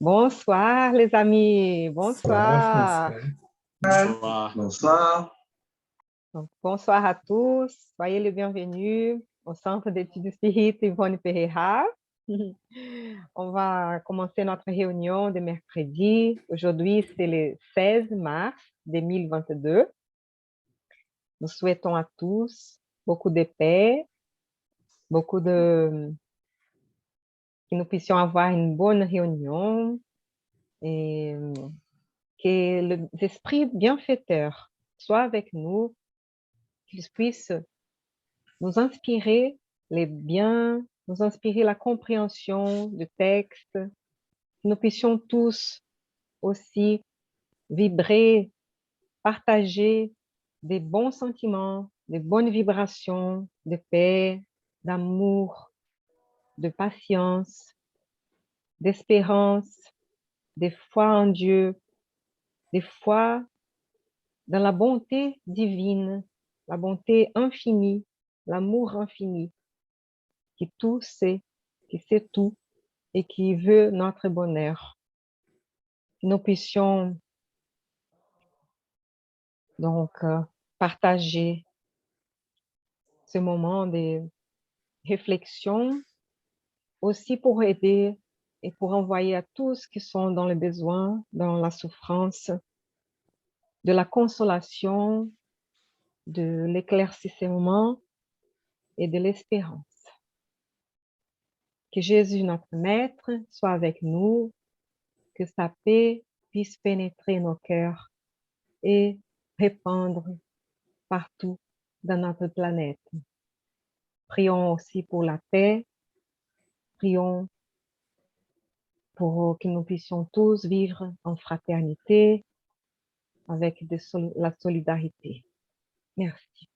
Bonsoir les amis, bonsoir. Bonsoir. Bonsoir. Donc, bonsoir à tous, soyez les bienvenus au Centre d'études spirites Yvonne Pereira. On va commencer notre réunion de mercredi. Aujourd'hui, c'est le 16 mars 2022. Nous souhaitons à tous beaucoup de paix, que nous puissions avoir une bonne réunion et que les esprits bienfaiteurs soient avec nous, qu'ils puissent nous inspirer les biens, nous inspirer la compréhension du texte, que nous puissions tous aussi vibrer, partager des bons sentiments, des bonnes vibrations de paix, d'amour, de patience, d'espérance, de foi en Dieu, de foi dans la bonté divine, la bonté infinie, l'amour infini, qui tout sait, qui sait tout et qui veut notre bonheur. Que nous puissions donc partager ce moment de réflexion aussi pour aider et pour envoyer à tous qui sont dans le besoin, dans la souffrance, de la consolation, de l'éclaircissement et de l'espérance. Que Jésus, notre Maître, soit avec nous, que sa paix puisse pénétrer nos cœurs et répandre partout dans notre planète. Prions aussi pour la paix, prions pour que nous puissions tous vivre en fraternité avec la solidarité. Merci.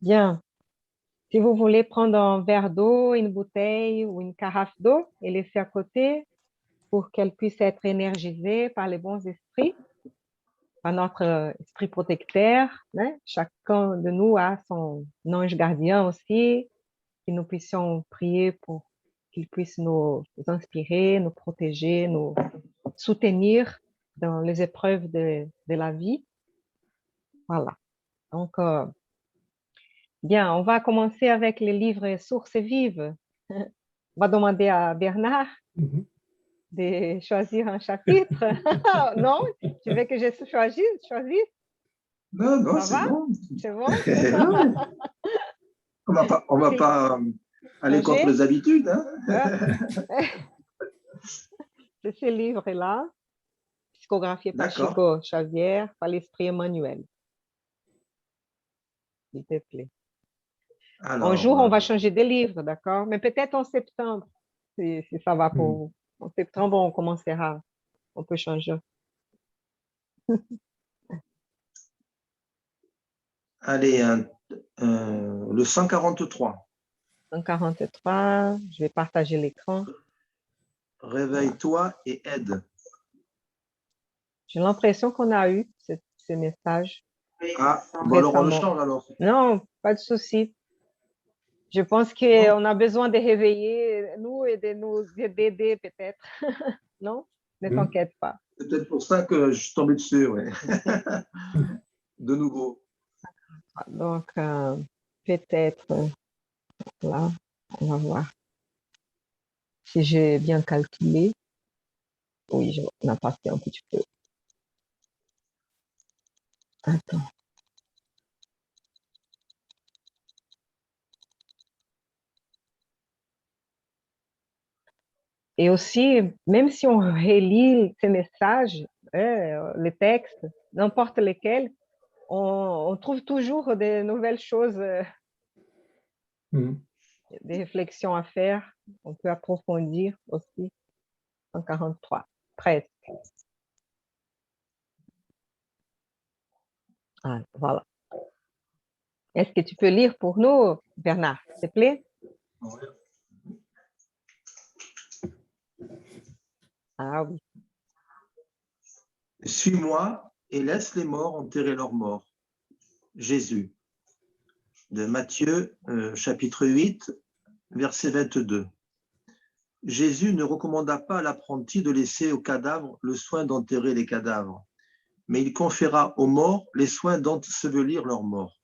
Bien. Si vous voulez prendre un verre d'eau, une bouteille ou une carafe d'eau et laisser à côté pour qu'elle puisse être énergisée par les bons esprits, par notre esprit protecteur. Hein? Chacun de nous a son ange gardien aussi, que nous puissions prier pour qu'il puisse nous inspirer, nous protéger, nous soutenir dans les épreuves de la vie. Voilà. Donc, bien, on va commencer avec les livres Sources vives. On va demander à Bernard de choisir un chapitre. Non? Tu veux que je choisisse? Non, non, Ça c'est va? bon. C'est bon? On va pas aller contre les habitudes. Hein? C'est ce livre-là, psychographié par Chico Xavier, par l'esprit Emmanuel. S'il te plaît. Alors, un jour, on va changer de livre, d'accord? Mais peut-être en septembre, si ça va pour vous. En septembre, on commencera. On peut changer. Allez, le 143. 143, je vais partager l'écran. Réveille-toi et aide. J'ai l'impression qu'on a eu ce message. Ah, bon, alors on le change alors. Non, pas de souci. Je pense qu'on a besoin de réveiller nous et de nous aider peut-être. Non? Ne t'inquiète pas. C'est peut-être pour ça que je suis tombé dessus, ouais. De nouveau. Donc, peut-être, là, on va voir si j'ai bien calculé. Oui, on a passé un petit peu. Attends. Et aussi, même si on relit ces messages, les textes, n'importe lesquels, on trouve toujours de nouvelles choses, des réflexions à faire. On peut approfondir aussi. 143, presque. Ah, voilà. Est-ce que tu peux lire pour nous, Bernard, s'il te plaît? Oui. Ah oui. Suis-moi et laisse les morts enterrer leurs morts. Jésus. De Matthieu, chapitre 8, verset 22. Jésus ne recommanda pas à l'apprenti de laisser aux cadavres le soin d'enterrer les cadavres, mais il conféra aux morts les soins d'ensevelir leurs morts.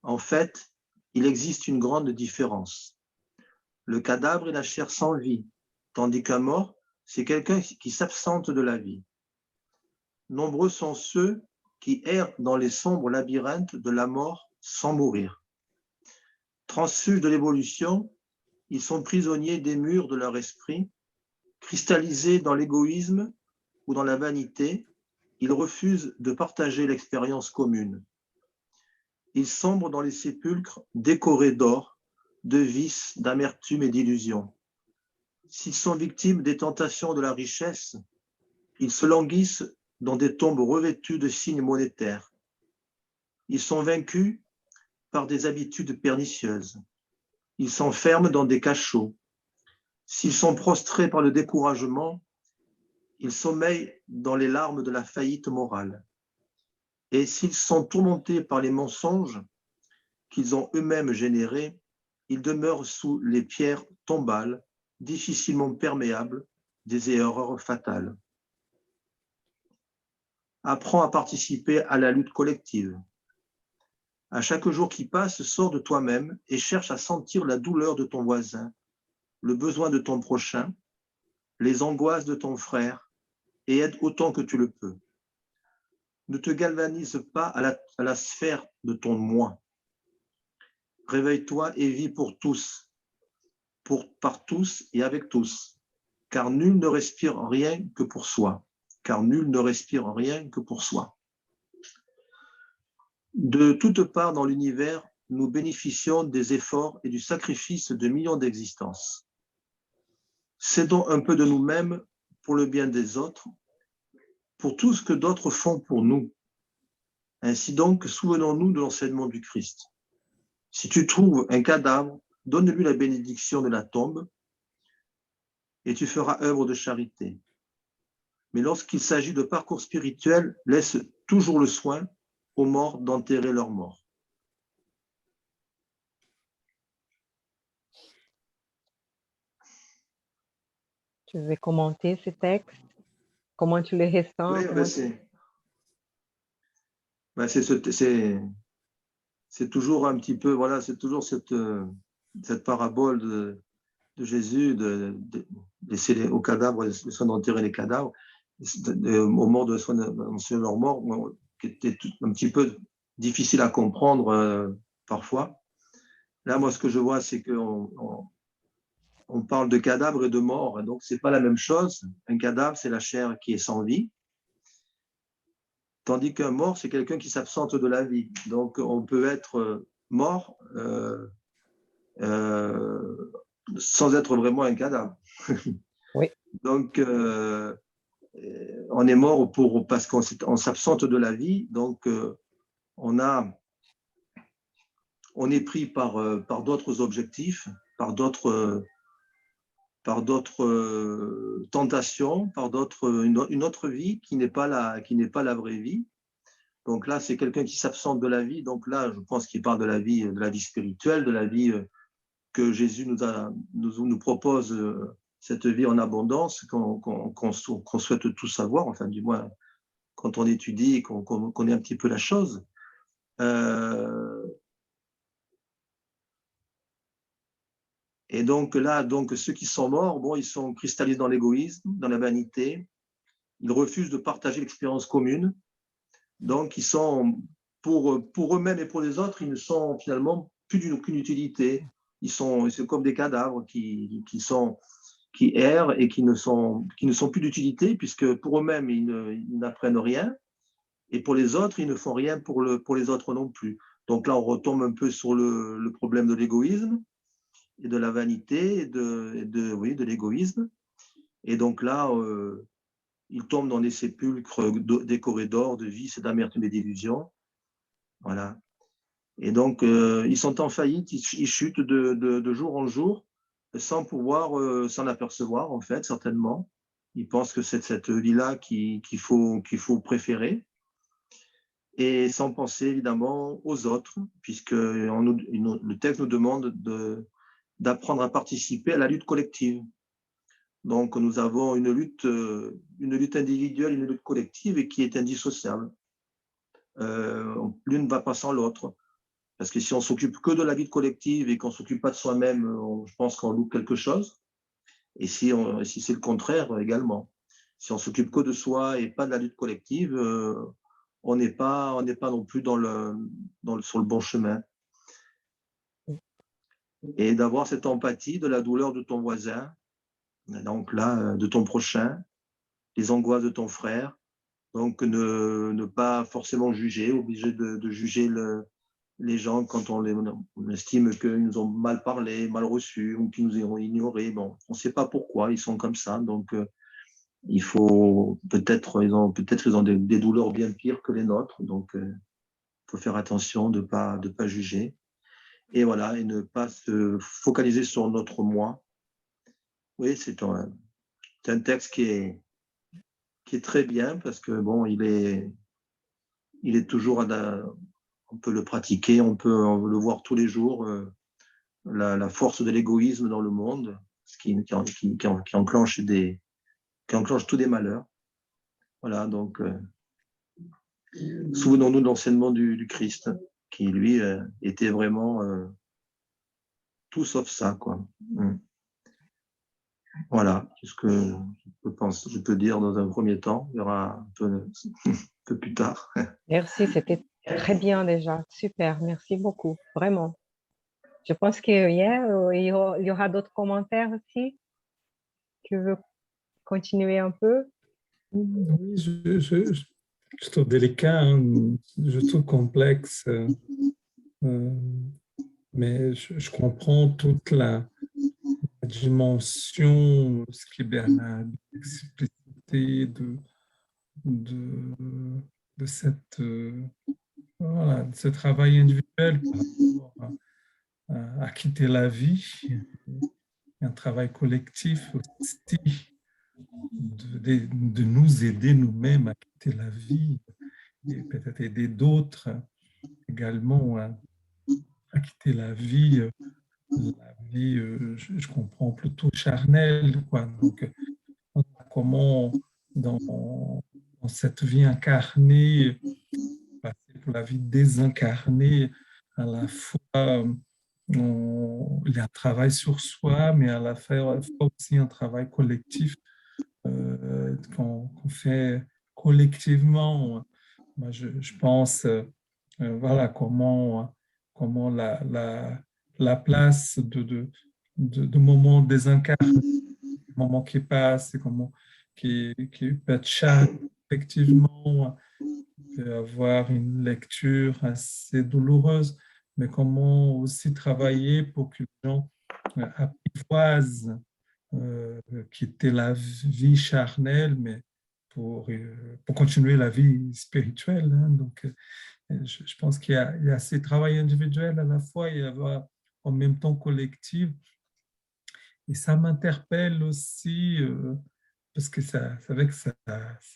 En fait, il existe une grande différence. Le cadavre est la chair sans vie, tandis qu'un mort, c'est quelqu'un qui s'absente de la vie. Nombreux sont ceux qui errent dans les sombres labyrinthes de la mort sans mourir. Transfuges de l'évolution, ils sont prisonniers des murs de leur esprit, cristallisés dans l'égoïsme ou dans la vanité, ils refusent de partager l'expérience commune. Ils sombrent dans les sépulcres décorés d'or, de vices, d'amertume et d'illusions. S'ils sont victimes des tentations de la richesse, ils se languissent dans des tombes revêtues de signes monétaires. Ils sont vaincus par des habitudes pernicieuses. Ils s'enferment dans des cachots. S'ils sont prostrés par le découragement, ils sommeillent dans les larmes de la faillite morale. Et s'ils sont tourmentés par les mensonges qu'ils ont eux-mêmes générés, ils demeurent sous les pierres tombales, difficilement perméables des erreurs fatales. Apprends à participer à la lutte collective. À chaque jour qui passe, sors de toi-même et cherche à sentir la douleur de ton voisin, le besoin de ton prochain, les angoisses de ton frère, et aide autant que tu le peux. Ne te galvanise pas à la sphère de ton moi. Réveille-toi et vis pour tous, par tous et avec tous, car nul ne respire rien que pour soi, car nul ne respire rien que pour soi. De toutes parts dans l'univers, nous bénéficions des efforts et du sacrifice de millions d'existences. Cédons un peu de nous-mêmes pour le bien des autres, pour tout ce que d'autres font pour nous. Ainsi donc, souvenons-nous de l'enseignement du Christ. Si tu trouves un cadavre, donne-lui la bénédiction de la tombe et tu feras œuvre de charité. Mais lorsqu'il s'agit de parcours spirituel, laisse toujours le soin aux morts d'enterrer leurs morts. Tu veux commenter ce texte? Comment tu le ressens? Oui, c'est toujours un petit peu, voilà, c'est toujours cette parabole de Jésus, de laisser aux cadavres le soin d'enterrer les cadavres, aux morts de soin d'enterrer leurs morts, qui était un petit peu difficile à comprendre parfois. Là, moi, ce que je vois, c'est qu'on parle de cadavre et de mort, donc c'est pas la même chose. Un cadavre, c'est la chair qui est sans vie, tandis qu'un mort, c'est quelqu'un qui s'absente de la vie. Donc, on peut être mort sans être vraiment un cadavre. Oui. Donc, on est mort parce qu'on s'absente de la vie, donc on est pris par d'autres objectifs, par d'autres tentations, par une autre vie qui n'est pas la vraie vie. Donc là, c'est quelqu'un qui s'absente de la vie. Donc là, je pense qu'il parle de la vie spirituelle, de la vie que Jésus nous propose, cette vie en abondance qu'on souhaite tous avoir, enfin du moins quand on étudie et qu'on connaît un petit peu la chose. Et donc là, ceux qui sont morts, bon, ils sont cristallisés dans l'égoïsme, dans la vanité. Ils refusent de partager l'expérience commune. Donc, ils sont, pour eux-mêmes et pour les autres, ils ne sont finalement plus d'aucune utilité. C'est comme des cadavres qui errent et qui ne sont plus d'utilité, puisque pour eux-mêmes, ils n'apprennent rien. Et pour les autres, ils ne font rien pour les autres non plus. Donc là, on retombe un peu sur le problème de l'égoïsme et de la vanité et de l'égoïsme. Et donc là, ils tombent dans des sépulcres décorés d'or, de vices, d'amertume et d'illusions. Voilà. Et donc, ils sont en faillite, ils chutent de jour en jour sans pouvoir s'en apercevoir, en fait, certainement. Ils pensent que c'est cette vie-là qu'il faut préférer. Et sans penser évidemment aux autres, puisque le texte nous demande d'apprendre à participer à la lutte collective. Donc, nous avons une lutte individuelle, une lutte collective et qui est indissociable. L'une ne va pas sans l'autre. Parce que si on s'occupe que de la vie collective et qu'on ne s'occupe pas de soi-même, je pense qu'on loupe quelque chose. Et si c'est le contraire également. Si on s'occupe que de soi et pas de la lutte collective, on n'est pas non plus sur le bon chemin. Et d'avoir cette empathie de la douleur de ton voisin, donc là, de ton prochain, les angoisses de ton frère. Donc, ne pas forcément juger, obligé de juger les gens quand on estime qu'ils nous ont mal parlé, mal reçus ou qu'ils nous ont ignorés. Bon, on ne sait pas pourquoi ils sont comme ça. Donc, il faut peut-être ils ont des douleurs bien pires que les nôtres. Donc, il faut faire attention de pas juger. Et voilà, et ne pas se focaliser sur notre moi. Oui, c'est un texte qui est très bien parce que bon, il est toujours on peut le pratiquer, on le voir tous les jours, la force de l'égoïsme dans le monde, ce qui enclenche tous des malheurs. Voilà, donc souvenons-nous de l'enseignement du Christ, qui lui était vraiment tout sauf ça, quoi. Voilà, c'est ce que je peux dire dans un premier temps. Il y aura un peu plus tard. Merci, c'était très bien déjà. Super, merci beaucoup, vraiment. Je pense qu'il y aura d'autres commentaires aussi. Tu veux continuer un peu? Oui, je trouve délicat, hein, je trouve complexe, mais je comprends toute la dimension, ce qui est Bernard explicité de, de voilà, de ce travail individuel par rapport à quitter la vie, un travail collectif aussi de nous aider nous-mêmes à quitter la vie et peut-être aider d'autres également à quitter la vie, je comprends plutôt charnelle, quoi. Donc, comment dans cette vie incarnée, passer pour la vie désincarnée, à la fois, il y a un travail sur soi, mais à la fois aussi un travail collectif qu'on fait collectivement. Moi, je pense, voilà, comment la place de moments désincarnés, moments qui passent, qui peut être chaque, effectivement, peut avoir une lecture assez douloureuse, mais comment aussi travailler pour que les gens apprivoisent quitter la vie charnelle, mais pour continuer la vie spirituelle. Hein. Donc, je pense qu'il y a ces travail individuels à la fois et en même temps collectif. Et ça m'interpelle aussi, parce que c'est vrai que ça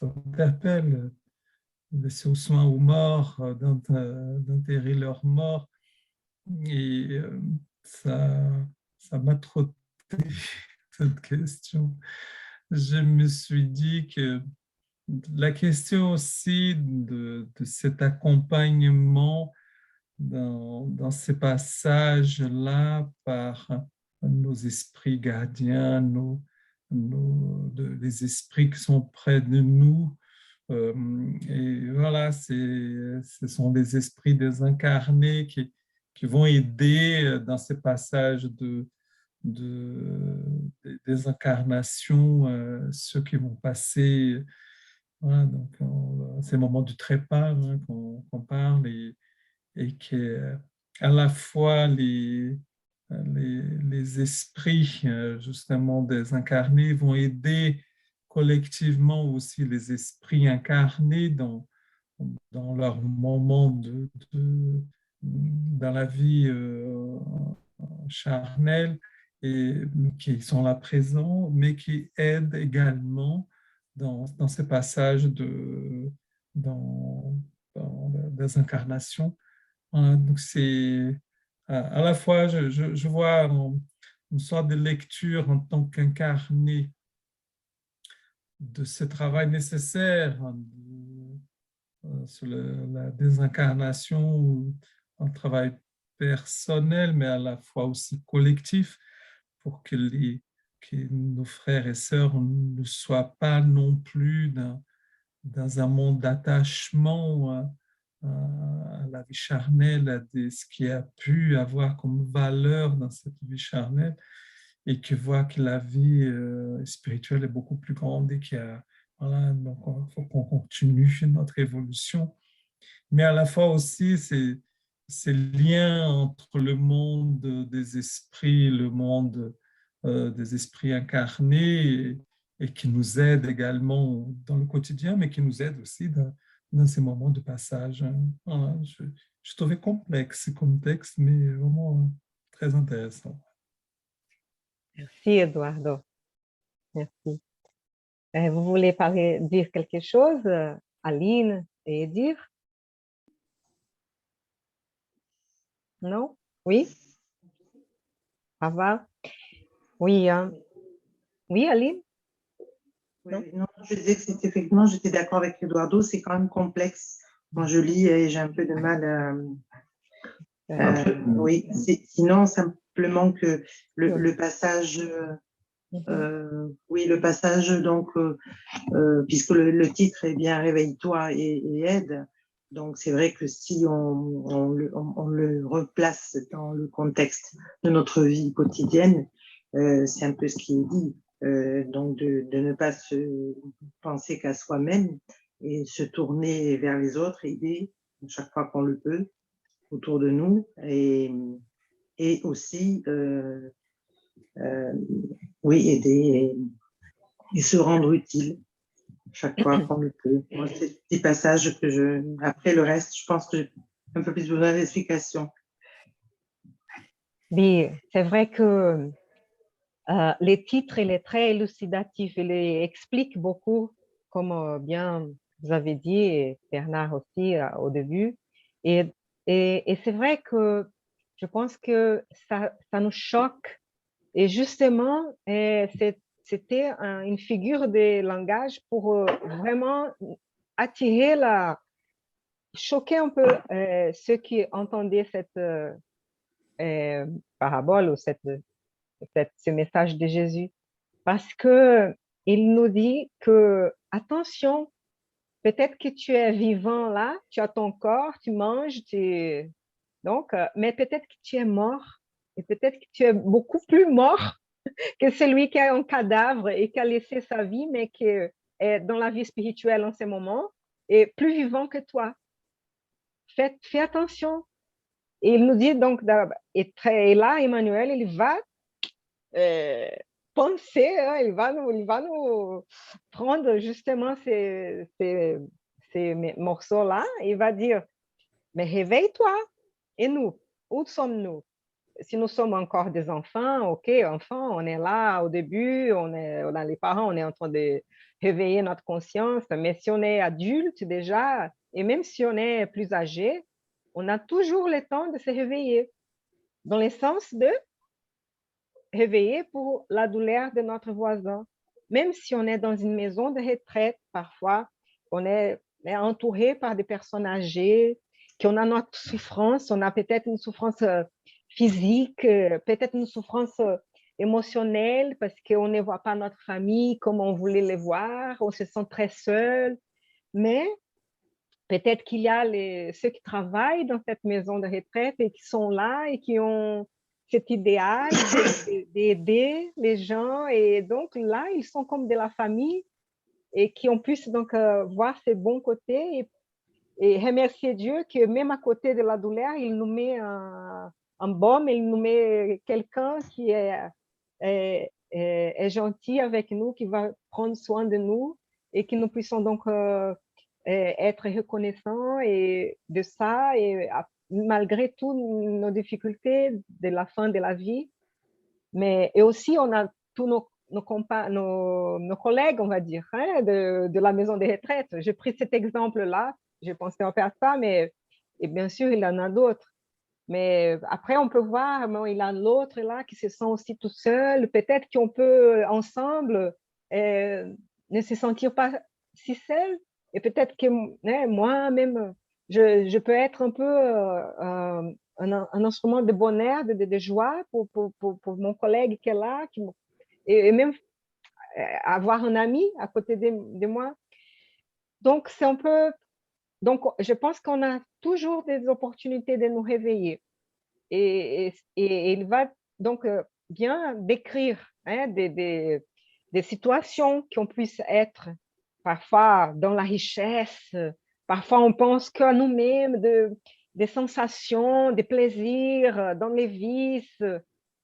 interpelle laisser aux soins aux morts, d'enterrer leurs morts. Et ça m'a trotté cette question. Je me suis dit que la question aussi de cet accompagnement dans ces passages-là par nos esprits gardiens, les esprits qui sont près de nous. Et voilà, ce sont des esprits désincarnés qui vont aider dans ces passages des incarnations, ceux qui vont passer, voilà, donc ces moments du trépas hein, qu'on parle et que à la fois les esprits justement désincarnés vont aider collectivement aussi les esprits incarnés dans leur moment dans la vie charnelle et qui sont là présents, mais qui aident également dans ces passages dans des incarnations. Voilà, donc c'est à la fois, je vois une sorte de lecture en tant qu'incarné de ce travail nécessaire sur la désincarnation, un travail personnel, mais à la fois aussi collectif, pour que nos frères et sœurs ne soient pas non plus dans un monde d'attachement à la vie charnelle, à ce qui a pu avoir comme valeur dans cette vie charnelle, et qui voient que la vie spirituelle est beaucoup plus grande et qu'il y a, voilà, donc il faut qu'on continue notre évolution. Mais à la fois aussi, ces liens entre le monde des esprits, le monde des esprits incarnés, et qui nous aident également dans le quotidien, mais qui nous aident aussi dans ces moments de passage. Voilà, je trouvais complexe comme texte, mais vraiment très intéressant. Merci, Eduardo. Merci. Vous voulez dire quelque chose, Aline et Edir? Non? Oui? Ça va? Oui, hein? Oui, Aline? Oui, non, je disais que c'était effectivement, j'étais d'accord avec Eduardo, c'est quand même complexe. Quand je lis, et j'ai un peu de mal. Oui, sinon, simplement que le passage, oui, le passage, donc, puisque le titre est bien Réveille-toi et aide. Donc, c'est vrai que si on le replace dans le contexte de notre vie quotidienne, c'est un peu ce qui est dit. Donc, de ne pas se penser qu'à soi-même et se tourner vers les autres, aider chaque fois qu'on le peut autour de nous et aussi, oui, aider et se rendre utile chaque fois qu'on le peut. Moi, c'est ce petit passage que après le reste, je pense que j'ai un peu plus besoin d'explication. Oui, c'est vrai que les titres, il est très élucidatif, il explique beaucoup, comme bien vous avez dit, et Bernard aussi au début. Et c'est vrai que je pense que ça nous choque. Et justement, c'était une figure de langage pour vraiment attirer choquer un peu ceux qui entendaient cette parabole ou ce message de Jésus. Parce que il nous dit que, attention, peut-être que tu es vivant là, tu as ton corps, tu manges, donc, mais peut-être que tu es mort. Et peut-être que tu es beaucoup plus mort que celui qui a un cadavre et qui a laissé sa vie, mais qui est dans la vie spirituelle en ce moment, et plus vivant que toi. Fais attention. Et il nous dit donc, et là, Emmanuel, il va penser, hein, il va nous prendre justement ces morceaux-là, il va dire, mais réveille-toi. Et nous, où sommes-nous? Si nous sommes encore des enfants, ok, enfants, on est là au début, on a les parents, on est en train de réveiller notre conscience, mais si on est adulte déjà, et même si on est plus âgé, on a toujours le temps de se réveiller, dans le sens de réveiller pour la douleur de notre voisin. Même si on est dans une maison de retraite, parfois, on est entouré par des personnes âgées, qu'on a notre souffrance, on a peut-être une souffrance physique, peut-être une souffrance émotionnelle, parce qu'on ne voit pas notre famille comme on voulait les voir, on se sent très seul, mais peut-être qu'il y a ceux qui travaillent dans cette maison de retraite et qui sont là et qui ont cet idéal d'aider les gens. Et donc là, ils sont comme de la famille et qui ont pu donc voir ses bons côtés et remercier Dieu que même à côté de la douleur, il nous met un baume, il nous met quelqu'un qui est gentil avec nous, qui va prendre soin de nous et que nous puissions donc être reconnaissants et de ça et malgré toutes nos difficultés de la fin de la vie. Mais et aussi, on a tous nos collègues, on va dire, hein, de la maison des retraites. J'ai pris cet exemple-là, j'ai pensé en faire ça, mais et bien sûr, il y en a d'autres. Mais après, on peut voir, bon, il y a l'autre là qui se sent aussi tout seul. Peut-être qu'on peut ensemble ne se sentir pas si seul. Et peut-être que moi-même, je peux être un peu un instrument de bonheur, de joie pour mon collègue qui est là, et même avoir un ami à côté de moi. Donc, c'est un peu... Donc, je pense qu'on a toujours des opportunités de nous réveiller. Et il va donc bien décrire des situations qu'on puisse être parfois dans la richesse, parfois on pense qu'à nous-mêmes, des sensations, des plaisirs, dans les vices,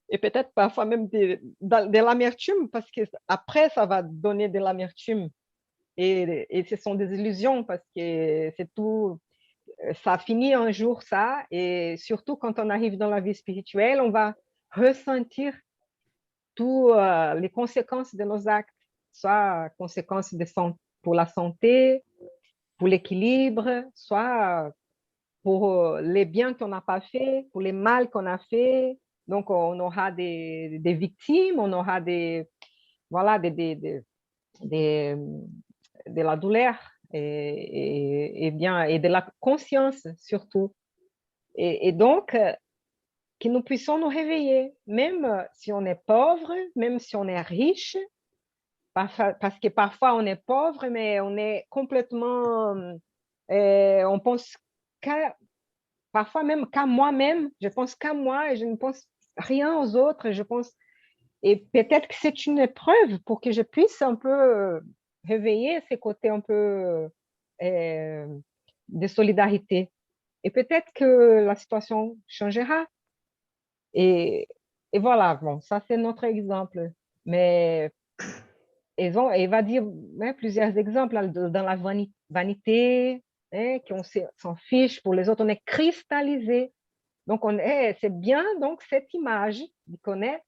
et peut-être parfois même de l'amertume, parce que après ça va donner de l'amertume. Et ce sont des illusions parce que c'est tout, ça finit un jour ça, et surtout quand on arrive dans la vie spirituelle, on va ressentir toutes les conséquences de nos actes, soit conséquences pour la santé, pour l'équilibre, soit pour les biens qu'on n'a pas fait, pour les mal qu'on a fait. Donc, on aura des victimes, on aura voilà, de la douleur et bien, et de la conscience surtout. Et donc, que nous puissions nous réveiller, même si on est pauvre, même si on est riche, parce que parfois on est pauvre, mais on est complètement, on pense parfois même qu'à moi-même, je pense qu'à moi et je ne pense rien aux autres, je pense, et peut-être que c'est une épreuve pour que je puisse un peu réveiller ces côtés un peu de solidarité. Et peut-être que la situation changera. Et, et voilà, bon, ça c'est notre exemple. Mais il va dire plusieurs exemples dans la vanité, qu'on s'en fiche, pour les autres, on est cristallisé. Donc, c'est bien donc cette image qu'on est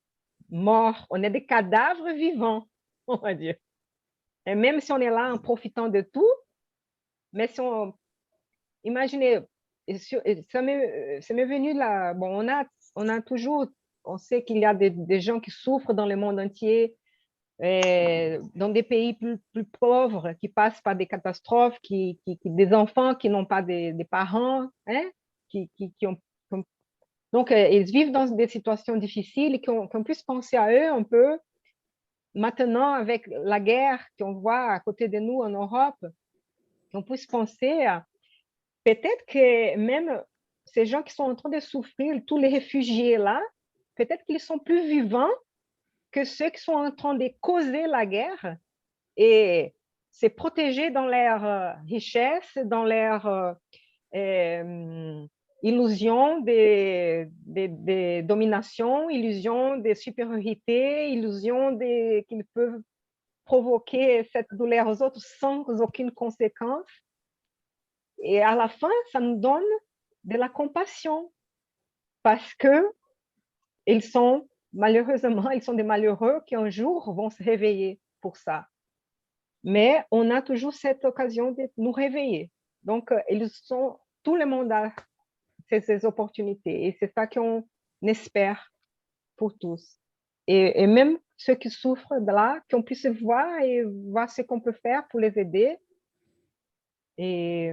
mort, on est des cadavres vivants, on va dire. Et même si on est là en profitant de tout, mais si on, imaginez, ça m'est venu là, bon, on a toujours, on sait qu'il y a des gens qui souffrent dans le monde entier, dans des pays plus pauvres, qui passent par des catastrophes, des enfants qui n'ont pas des parents, hein, qui ont... Donc, ils vivent dans des situations difficiles et qu'on puisse penser à eux un peu. Maintenant, avec la guerre qu'on voit à côté de nous en Europe, qu'on puisse penser à peut-être que même ces gens qui sont en train de souffrir, tous les réfugiés là, peut-être qu'ils sont plus vivants que ceux qui sont en train de causer la guerre et se protéger dans leur richesse, dans leur illusion de domination, illusion de supériorité, illusion qu'ils peuvent provoquer cette douleur aux autres sans aucune conséquence. Et à la fin, ça nous donne de la compassion parce que ils sont, malheureusement, ils sont des malheureux qui un jour vont se réveiller pour ça. Mais on a toujours cette occasion de nous réveiller. Donc, tout le monde a ces opportunités et c'est ça qu'on espère pour tous. Et même ceux qui souffrent de là, qu'on puisse voir et voir ce qu'on peut faire pour les aider. Et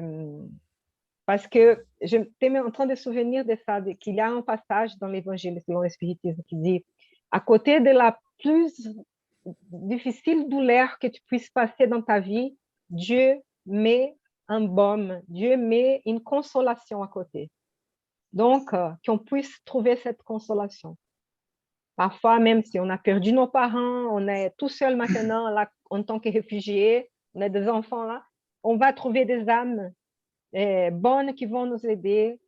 parce que j'étais en train de souvenir de ça, qu'il y a un passage dans l'Évangile selon le spiritisme qui dit, à côté de la plus difficile douleur que tu puisses passer dans ta vie, Dieu met un baume, Dieu met une consolation à côté. Donc, qu'on puisse trouver cette consolation. Parfois, même si on a perdu nos parents, on est tout seul maintenant, là, en tant que réfugiés, on a des enfants là, on va trouver des âmes bonnes qui vont nous aider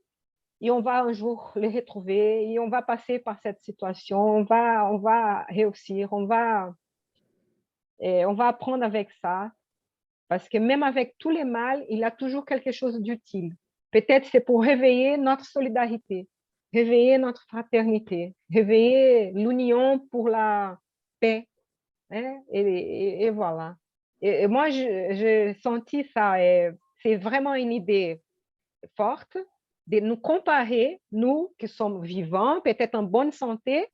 et on va un jour les retrouver et on va passer par cette situation, on va réussir, on va apprendre avec ça parce que même avec tous les mal, il y a toujours quelque chose d'utile. Peut-être c'est pour réveiller notre solidarité, réveiller notre fraternité, réveiller l'union pour la paix. Hein? Et voilà. Et moi, j'ai senti ça. C'est vraiment une idée forte de nous comparer, nous qui sommes vivants, peut-être en bonne santé,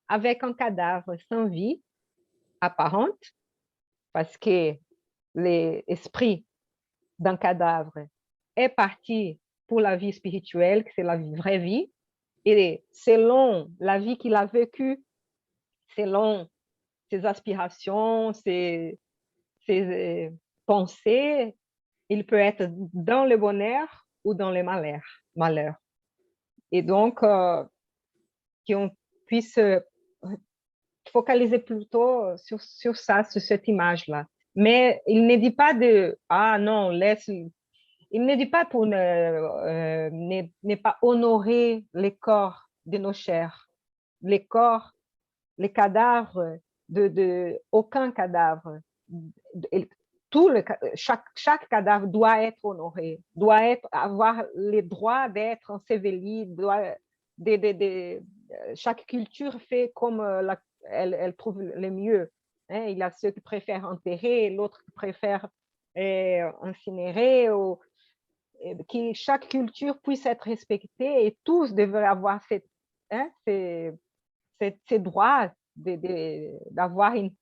avec un cadavre sans vie apparente. parce que l'esprit d'un cadavre est parti pour la vie spirituelle, que c'est la vraie vie, et selon la vie qu'il a vécue, selon ses aspirations, ses pensées, il peut être dans le bonheur ou dans le malheur. Et donc, qu'on puisse focaliser plutôt sur ça, sur cette image-là. Mais il ne dit pas de « Ah non, laisse… » Il ne dit pas pour ne pas honorer les corps de nos chers. Les corps, les cadavres, aucun cadavre. Chaque cadavre doit être honoré, doit avoir le droit d'être enseveli, chaque culture fait comme elle trouve le mieux. Hein? Il y a ceux qui préfèrent enterrer, l'autre qui préfère incinérer, que chaque culture puisse être respectée et tous devraient avoir ces droits d'avoir une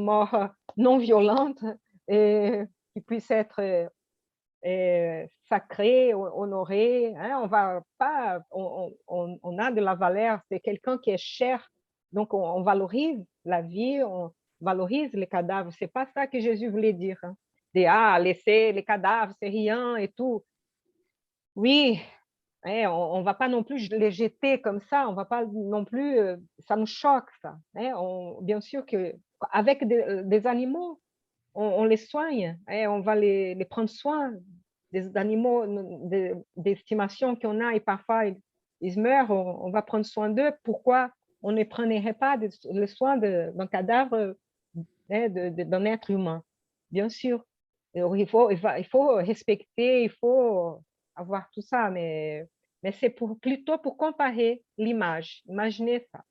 mort non violente et qui puisse être sacrée, honorée. Hein? On va pas, on a de la valeur, c'est quelqu'un qui est cher, donc on valorise la vie, on valorise les cadavres. C'est pas ça que Jésus voulait dire. Hein? Laisser les cadavres, c'est rien et tout. Oui, hein, on ne va pas non plus les jeter comme ça, on va pas non plus, ça nous choque ça. Hein, bien sûr qu'avec des animaux, on les soigne, hein, on va les prendre soin, des animaux d'estimation qu'on a et parfois ils meurent, on va prendre soin d'eux. Pourquoi on ne prendrait pas le soin d'un cadavre, hein, d'un être humain? Bien sûr, il faut respecter, il faut avoir tout ça, mais c'est plutôt pour comparer l'image. Imaginez ça,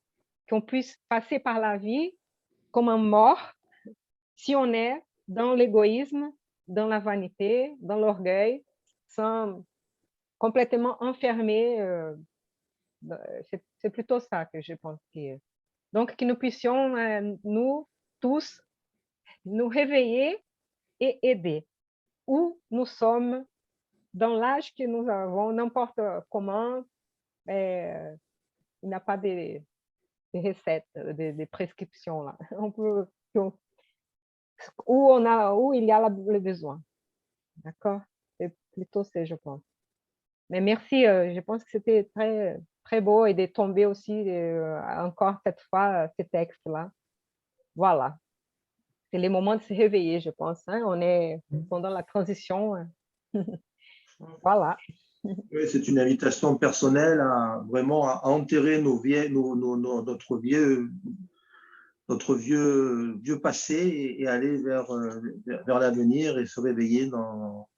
qu'on puisse passer par la vie comme un mort si on est dans l'égoïsme, dans la vanité, dans l'orgueil, sans complètement enfermé. C'est plutôt ça que je pense. Donc, que nous puissions, nous tous, nous réveiller et aider. Où nous sommes, dans l'âge que nous avons, n'importe comment, il n'y a pas de recettes, de prescriptions là. On peut, où il y a le besoin. D'accord? C'est plutôt ça, je pense. Mais merci, je pense que c'était très, très beau et de tomber aussi encore cette fois ces textes-là. Voilà. C'est le moment de se réveiller, je pense. Hein? On est pendant la transition. Voilà. Oui, c'est une invitation personnelle à vraiment à enterrer notre vieux passé et aller vers l'avenir et se réveiller dans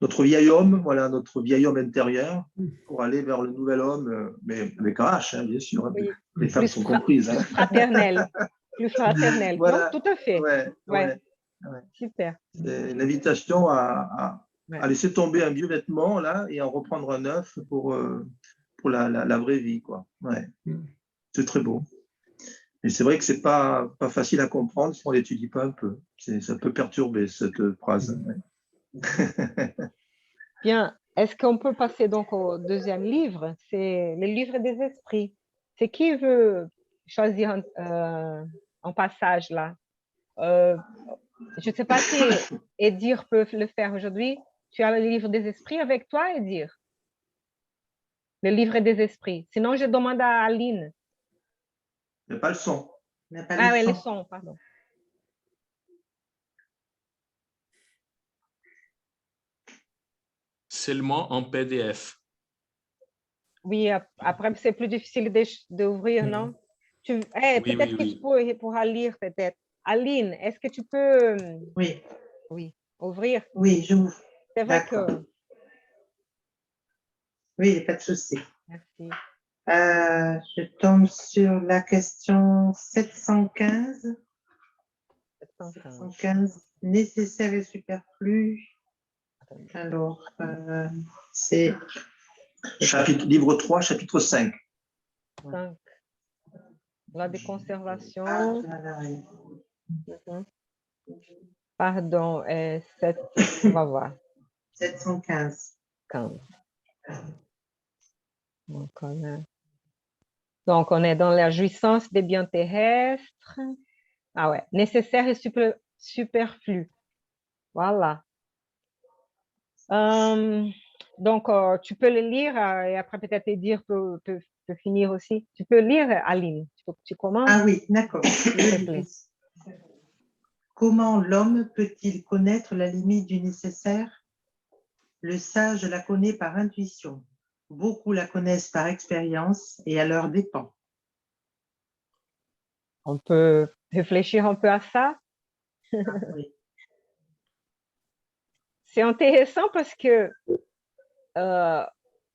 notre vieil homme, voilà, notre vieil homme intérieur, pour aller vers le nouvel homme, mais avec un H, hein, bien sûr. Oui. Les femmes sont comprises. Hein. Fraternel. Plus fraternel. Voilà. Non, tout à fait. Ouais. Super. C'est l'invitation à laisser tomber un vieux vêtement là et en reprendre un neuf pour la vraie vie, quoi. Ouais. C'est très beau. Mais c'est vrai que c'est pas facile à comprendre si on l'étudie pas un peu. Ça peut perturber cette phrase. Bien. Est-ce qu'on peut passer donc au deuxième livre? C'est le livre des esprits. C'est qui veut choisir un passage là? Je ne sais pas si Edir peut le faire aujourd'hui. Tu as le livre des esprits avec toi, Edir? Le livre des esprits. Sinon, je demande à Aline. Il n'y a pas le son. Ah oui, le son, pardon. Seulement en PDF. Oui, après, c'est plus difficile d'ouvrir, non? Peut-être que tu pourras lire, peut-être. Aline, est-ce que tu peux ouvrir? Oui, j'ouvre. C'est vrai que… Oui, il n'y a pas de souci. Merci. Je tombe sur la question 715. 715, nécessaire et superflu. Alors, c'est… Livre 3, chapitre 5. 5. La déconservation. Pardon, on va voir. 715. 15. Donc, on est dans la jouissance des biens terrestres. Ah ouais, nécessaire et superflu. Voilà. Donc, tu peux le lire et après peut-être Edir peut finir aussi. Tu peux lire, Aline. Tu commences? Ah oui, d'accord. S'il te plaît. Comment l'homme peut-il connaître la limite du nécessaire? Le sage la connaît par intuition. Beaucoup la connaissent par expérience et à leur dépens. On peut réfléchir un peu à ça. Oui. C'est intéressant parce que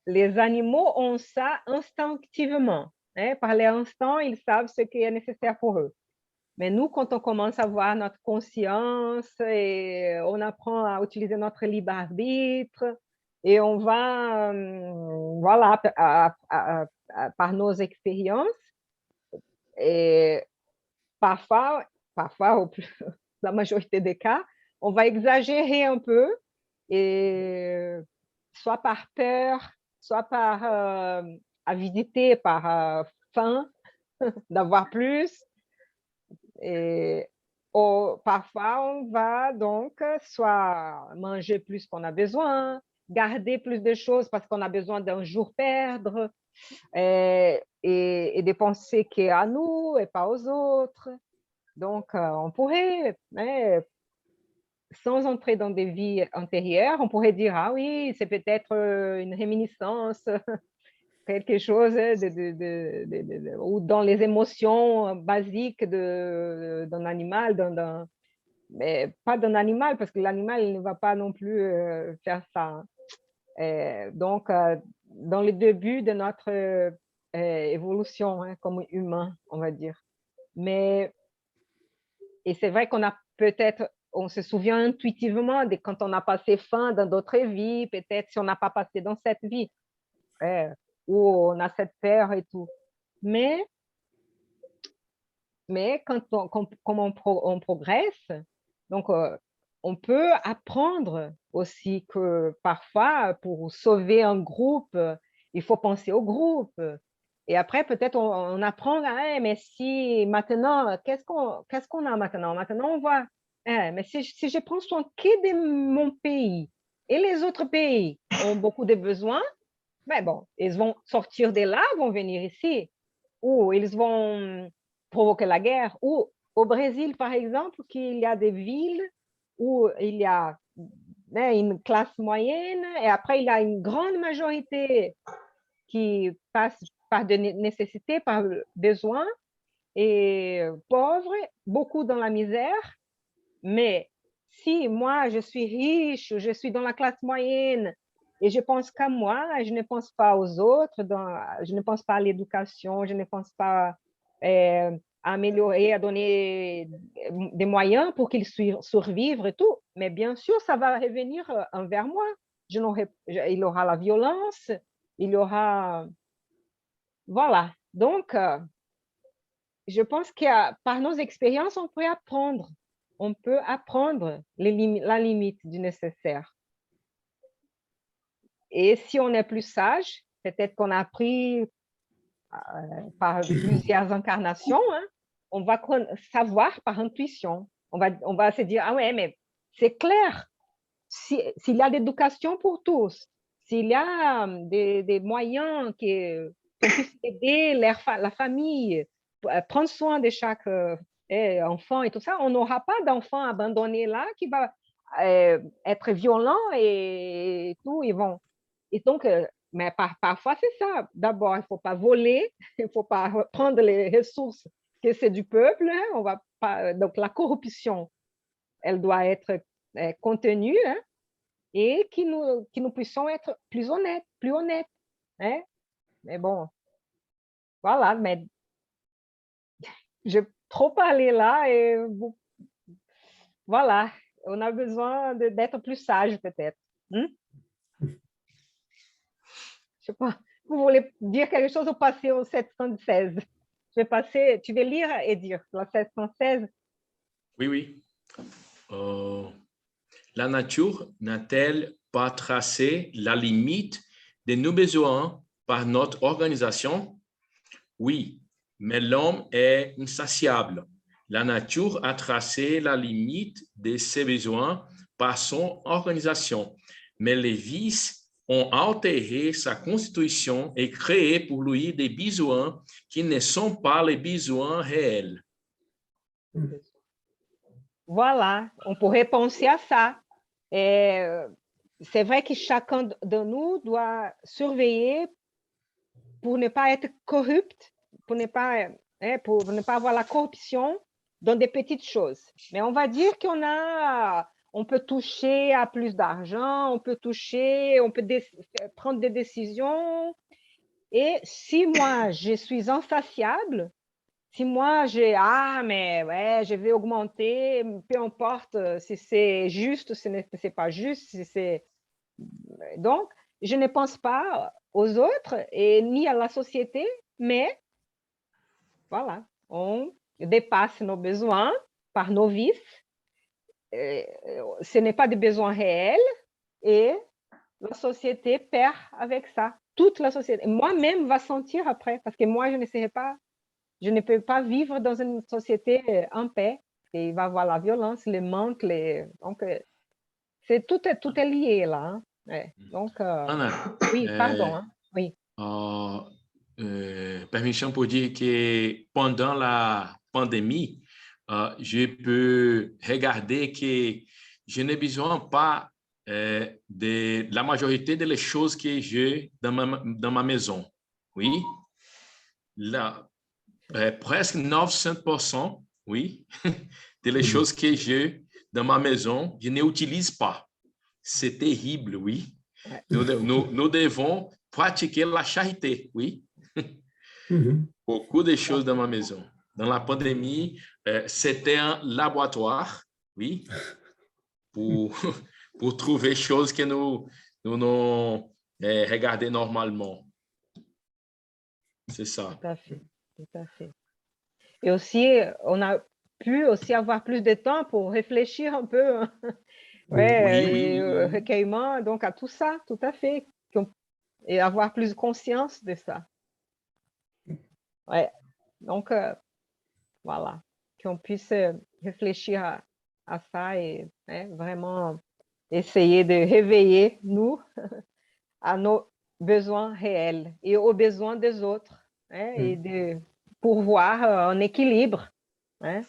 les animaux ont ça instinctivement. Hein? Par l'instant, ils savent ce qui est nécessaire pour eux. Mais nous, quand on commence à voir notre conscience et on apprend à utiliser notre libre arbitre et on va, voilà, par nos expériences, et parfois, la majorité des cas, on va exagérer un peu, et soit par peur, soit par avidité, par faim d'avoir plus. Et parfois, on va donc soit manger plus qu'on a besoin, garder plus de choses parce qu'on a besoin d'un jour perdre, et dépenser qui est à nous et pas aux autres. Donc, on pourrait, sans entrer dans des vies antérieures, on pourrait dire, ah oui, c'est peut-être une réminiscence, quelque chose ou dans les émotions basiques d'un animal, mais pas d'un animal, parce que l'animal il ne va pas non plus faire ça. Donc, dans le début de notre évolution comme humain, on va dire. Et c'est vrai qu'on a peut-être, on se souvient intuitivement de quand on a passé faim dans d'autres vies, peut-être si on n'a pas passé dans cette vie, où on a cette peur et tout. Mais quand on progresse, donc on peut apprendre aussi que parfois, pour sauver un groupe, il faut penser au groupe. Et après, peut-être on apprend, mais si maintenant, qu'est-ce qu'on a maintenant? Maintenant, on voit, mais si je prends soin que de mon pays et les autres pays ont beaucoup de besoins, mais bon, ils vont sortir de là, vont venir ici, ou ils vont provoquer la guerre, ou au Brésil, par exemple, qu'il y a des villes où il y a une classe moyenne et après il y a une grande majorité qui passe par de nécessité, par besoin, et pauvres, beaucoup dans la misère. Mais si moi, je suis riche, je suis dans la classe moyenne et je pense qu'à moi, je ne pense pas aux autres, je ne pense pas à l'éducation, je ne pense pas à améliorer, à donner des moyens pour qu'ils survivent et tout. Mais bien sûr, ça va revenir envers moi. Il y aura la violence, il y aura... Voilà. Donc, je pense que par nos expériences, on peut apprendre. On peut apprendre la limite du nécessaire. Et si on est plus sage, peut-être qu'on a appris par plusieurs incarnations, on va savoir par intuition. On va se dire, ah ouais, mais c'est clair, s'il y a l'éducation pour tous, s'il y a des moyens qu'on puisse aider la famille, prendre soin de chaque enfant et tout ça, on n'aura pas d'enfant abandonné là qui va être violent et tout. Et donc, mais parfois, c'est ça. D'abord, il ne faut pas voler, il ne faut pas prendre les ressources que c'est du peuple. On va pas, donc, la corruption, elle doit être contenue, et que nous puissions être plus honnêtes. Hein? Mais bon, voilà, mais j'ai trop parlé là et voilà, on a besoin d'être plus sage peut-être. Je sais pas, vous voulez dire quelque chose ou passer au 716? Je vais passer, tu veux lire et dire la 716? Oui, oui. La nature n'a-t-elle pas tracé la limite de nos besoins par notre organisation? Oui, mais l'homme est insatiable. La nature a tracé la limite de ses besoins par son organisation, mais les vices ont altéré sa constitution et créé pour lui des besoins qui ne sont pas les besoins réels. Voilà, on pourrait penser à ça. C'est vrai que chacun de nous doit surveiller pour ne pas être corrupte, pour ne pas avoir la corruption dans des petites choses. Mais on va dire on peut toucher à plus d'argent, on peut prendre des décisions. Et si moi, je suis insatiable, si moi, mais ouais, je vais augmenter, peu importe si c'est juste, si c'est pas juste, si c'est... Donc, je ne pense pas aux autres et ni à la société, mais voilà, on dépasse nos besoins par nos vices. Ce n'est pas des besoins réels et la société perd avec ça. Toute la société. Moi-même va sentir après, parce que moi, je ne peux pas vivre dans une société en paix. Et il va y avoir la violence, les manques, donc tout est lié là. Hein. Ouais. Donc, Ana, oui, pardon. Hein. Oui. Permission pour dire que pendant la pandémie, je peux regarder que je n'ai besoin pas de la majorité des choses que j'ai dans ma maison. Oui, là, presque 900%, oui, des choses que j'ai dans ma maison, je n'utilise pas. C'est terrible, oui. Ouais. Nous devons pratiquer la charité, oui. Beaucoup de choses dans ma maison. Dans la pandémie, c'était un laboratoire, oui, pour, pour trouver choses que nous non regarder normalement. C'est ça. Tout à fait. Tout à fait. Et aussi, on a pu aussi avoir plus de temps pour réfléchir un peu. Hein. Ouais, Oui. recueillement, donc à tout ça, tout à fait. Et avoir plus de conscience de ça. Ouais. Donc, voilà. Qu'on puisse réfléchir à ça et vraiment essayer de réveiller nous à nos besoins réels et aux besoins des autres et de pourvoir un équilibre. Hein.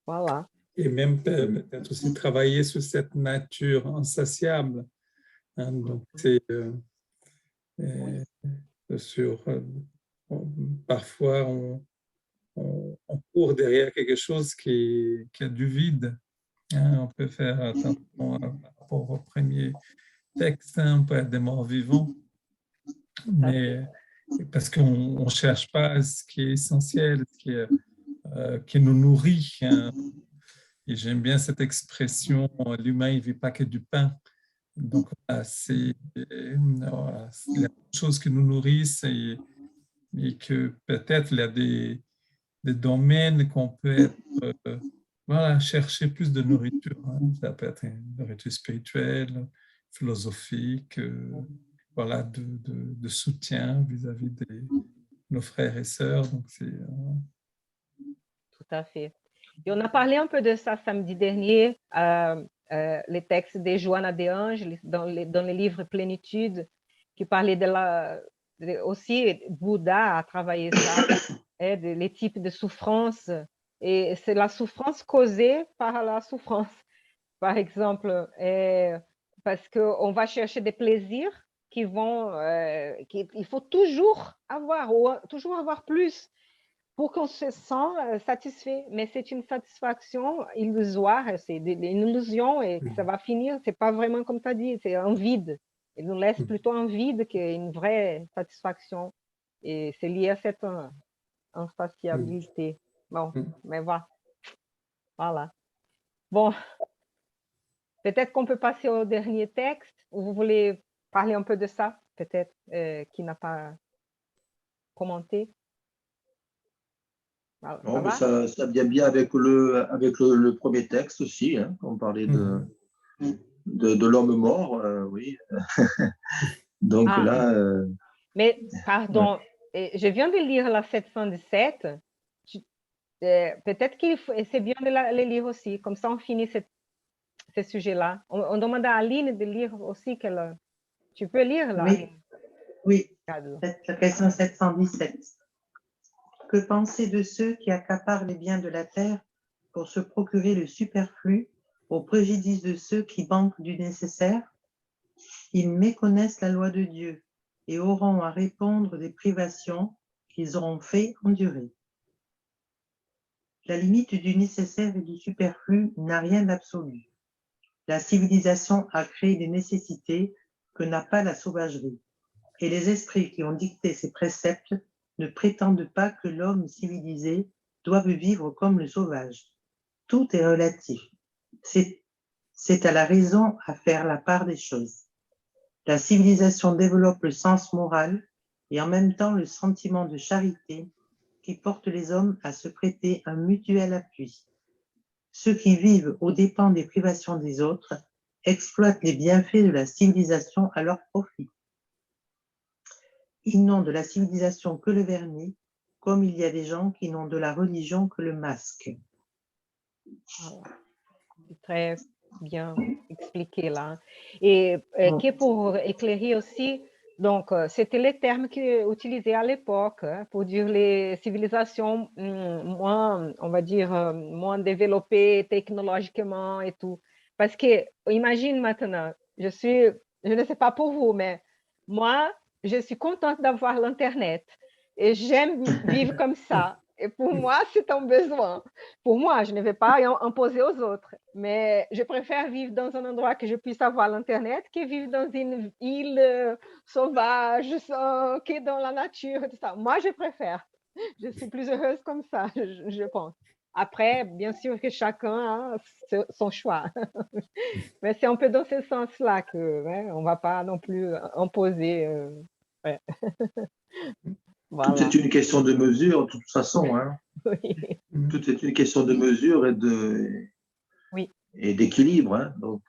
Voilà. Et même peut-être aussi travailler sur cette nature insatiable. Hein, donc, c'est parfois on court derrière quelque chose qui a du vide. Hein, on peut faire attention par rapport au premier texte, hein, on peut être des morts vivants, mais parce qu'on ne cherche pas ce qui est essentiel, ce qui nous nourrit. Hein. Et j'aime bien cette expression, l'humain, il ne vit pas que du pain. Donc, c'est la chose qui nous nourrissent et que peut-être il y a des domaines qu'on peut être, voilà, chercher plus de nourriture. Hein. Ça peut être une nourriture spirituelle, philosophique, voilà, de soutien vis-à-vis de nos frères et sœurs. Donc, Tout à fait. Et on a parlé un peu de ça samedi dernier, les textes de Joana de Ange, dans les livres Plénitude, qui parlaient aussi Bouddha a travaillé ça, les types de souffrance. Et c'est la souffrance causée par la souffrance. Par exemple, parce qu'on va chercher des plaisirs il faut toujours avoir plus pour qu'on se sente satisfait. Mais c'est une satisfaction illusoire, c'est une illusion et ça va finir, c'est pas vraiment comme tu as dit, c'est un vide. Il nous laisse plutôt un vide qu'une vraie satisfaction. Et c'est lié à cette insatiabilité. Bon, mais voilà. Bon, peut-être qu'on peut passer au dernier texte, ou vous voulez parler un peu de ça, peut-être, qui n'a pas commenté. Ça Non, mais va? ça vient bien avec le premier texte aussi, hein, on parlait de l'homme mort, oui. Donc Ah, là, mais ouais. pardon, je viens de lire la 717. Tu- Peut-être c'est bien de la lire aussi, comme ça on finit ce sujet-là. On demande à Aline de lire aussi. Tu peux lire là, Oui, Aline? oui. Regarde. La question 717. Que penser de ceux qui accaparent les biens de la terre pour se procurer le superflu au préjudice de ceux qui manquent du nécessaire? Ils méconnaissent la loi de Dieu et auront à répondre des privations qu'ils auront fait endurer. La limite du nécessaire et du superflu n'a rien d'absolu. La civilisation a créé des nécessités que n'a pas la sauvagerie, et les esprits qui ont dicté ces préceptes ne prétendent pas que l'homme civilisé doive vivre comme le sauvage. Tout est relatif. C'est à la raison à faire la part des choses. La civilisation développe le sens moral et en même temps le sentiment de charité qui porte les hommes à se prêter un mutuel appui. Ceux qui vivent aux dépens des privations des autres exploitent les bienfaits de la civilisation à leur profit. Ils n'ont de la civilisation que le vernis, comme il y a des gens qui n'ont de la religion que le masque. Voilà. C'est très bien expliqué là. Et que pour éclairer aussi, donc c'était les termes qu'ils utilisaient à l'époque pour dire les civilisations moins, on va dire, moins développées technologiquement et tout. Parce que, imagine maintenant, je ne sais pas pour vous, mais moi, je suis contente d'avoir l'Internet et j'aime vivre comme ça. Et pour moi, c'est un besoin. Pour moi, je ne vais pas imposer aux autres, mais je préfère vivre dans un endroit que je puisse avoir l'Internet que vivre dans une île sauvage, que dans la nature. Tout ça. Moi, je préfère. Je suis plus heureuse comme ça, je pense. Après, bien sûr que chacun a son choix, mais c'est un peu dans ce sens-là que on ne va pas non plus imposer. Ouais. Tout est Voilà. une question de mesure, de toute façon, hein. Oui. Tout est une question de mesure Oui. et d'équilibre, hein. Donc,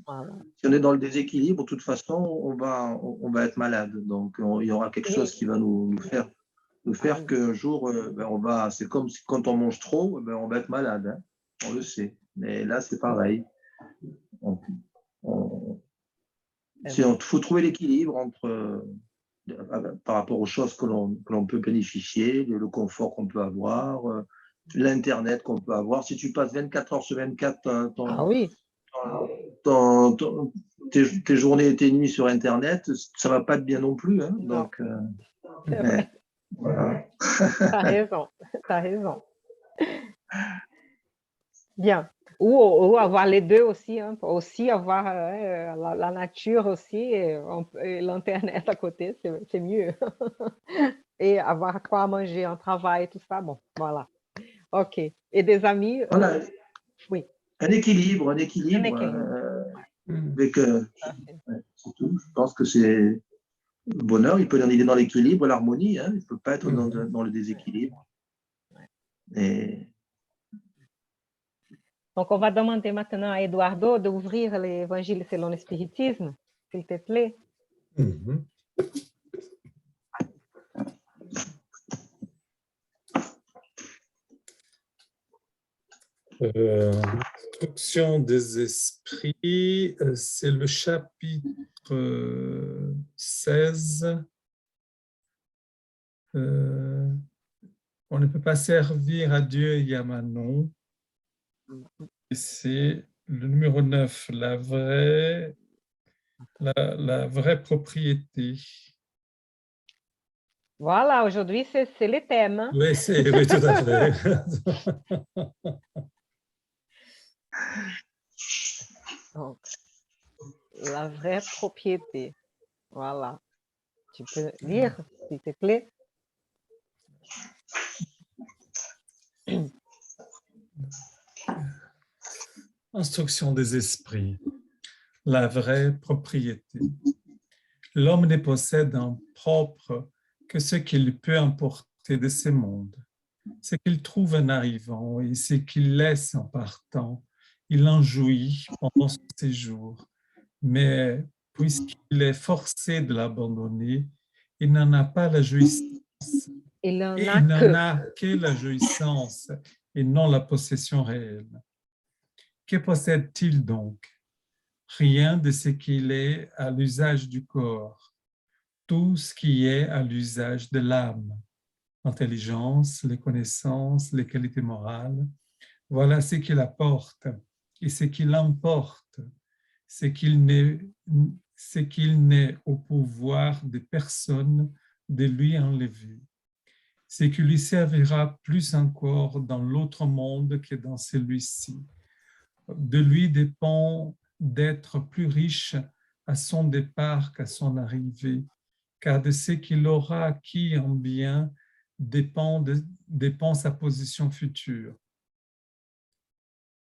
Voilà. si on est dans le déséquilibre, de toute façon, on va être malade. Donc, il y aura quelque chose qui va nous faire qu'un jour, c'est comme quand on mange trop, on va être malade, hein. On le sait. Mais là, c'est pareil. Il faut trouver l'équilibre par rapport aux choses que l'on peut bénéficier, le confort qu'on peut avoir, l'Internet qu'on peut avoir. Si tu passes 24 heures sur 24 Ah oui. tes journées et tes nuits sur Internet, ça ne va pas être bien non plus, hein. Non, Donc, c'est vrai. voilà. T'as raison, t'as raison. Bien. Ou avoir les deux aussi, hein. Aussi avoir la nature aussi et l'Internet à côté, c'est mieux. Et avoir quoi à manger, un travail, tout ça, bon, voilà. OK. Et des amis, Voilà, oui, un équilibre, un équilibre. avec, Tout à fait. c'est tout. Je pense que c'est le bonheur, il est dans l'équilibre, l'harmonie, hein. Il ne peut pas être dans le déséquilibre. Et Donc, on va demander maintenant à Eduardo d'ouvrir l'Évangile selon le spiritisme, s'il te plaît. Instruction des esprits, c'est le chapitre 16. On ne peut pas servir à Dieu et à Manon. Et c'est le numéro 9, la vraie propriété. Voilà, aujourd'hui, c'est le thème. Hein? Oui, oui, tout à fait. Donc, la vraie propriété. Voilà. Tu peux lire, s'il te plaît. Instruction des esprits. La vraie propriété. L'homme ne possède en propre que ce qu'il peut importer de ces mondes. c'est qu'il trouve en arrivant et c'est qu'il laisse en partant. Il en jouit pendant son séjour, mais puisqu'il est forcé de l'abandonner, il n'en a pas la jouissance. Il n'en Et a il n'en que. a que la jouissance et non la possession réelle. Que possède-t-il donc? Rien de ce qu'il est à l'usage du corps, tout ce qui est à l'usage de l'âme, l'intelligence, les connaissances, les qualités morales. Voilà ce qu'il apporte et ce qu'il emporte, ce qu'il n'est au pouvoir de personne de lui enlever. Ce qui lui servira plus encore dans l'autre monde que dans celui-ci. De lui dépend d'être plus riche à son départ qu'à son arrivée, car de ce qu'il aura acquis en bien dépend sa position future.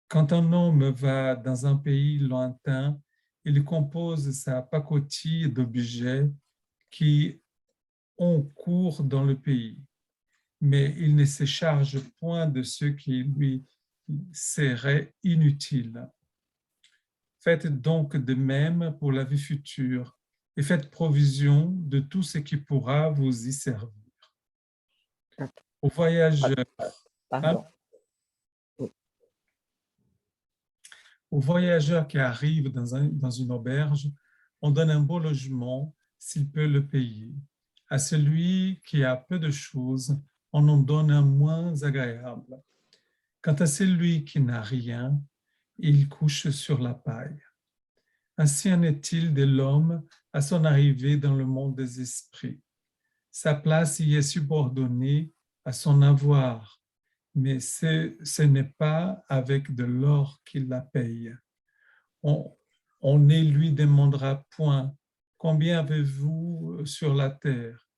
Quand un homme va dans un pays lointain, il compose sa pacotille d'objets qui ont cours dans le pays, mais il ne se charge point de ceux qui lui seraient inutiles. Faites donc de même pour la vie future et faites provision de tout ce qui pourra vous y servir. Aux voyageurs, Pardon. aux voyageurs qui arrivent dans une auberge, on donne un beau logement s'il peut le payer. À celui qui a peu de choses, on en donne un moins agréable. Quant à celui qui n'a rien, il couche sur la paille. Ainsi en est-il de l'homme à son arrivée dans le monde des esprits. Sa place y est subordonnée à son avoir, mais ce n'est pas avec de l'or qu'il la paye. On ne lui demandera point « Combien avez-vous sur la terre?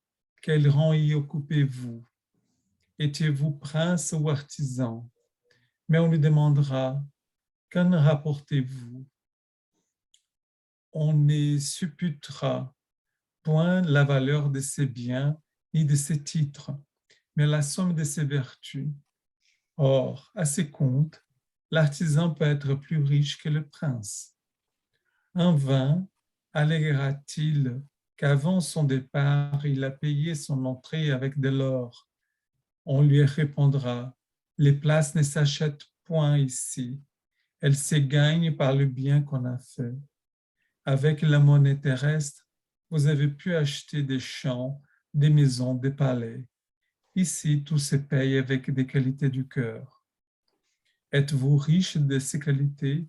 Quel rang y occupez-vous? Étiez-vous prince ou artisan? » Mais on lui demandera « Qu'en rapportez-vous? » On ne supputera point la valeur de ses biens ni de ses titres, mais la somme de ses vertus. Or, à ses comptes, l'artisan peut être plus riche que le prince. En vain alléguera-t-il qu'avant son départ, il a payé son entrée avec de l'or. On lui répondra, les places ne s'achètent point ici, elles se gagnent par le bien qu'on a fait. Avec la monnaie terrestre, vous avez pu acheter des champs, des maisons, des palais. Ici, tout se paye avec des qualités du cœur. Êtes-vous riche de ces qualités?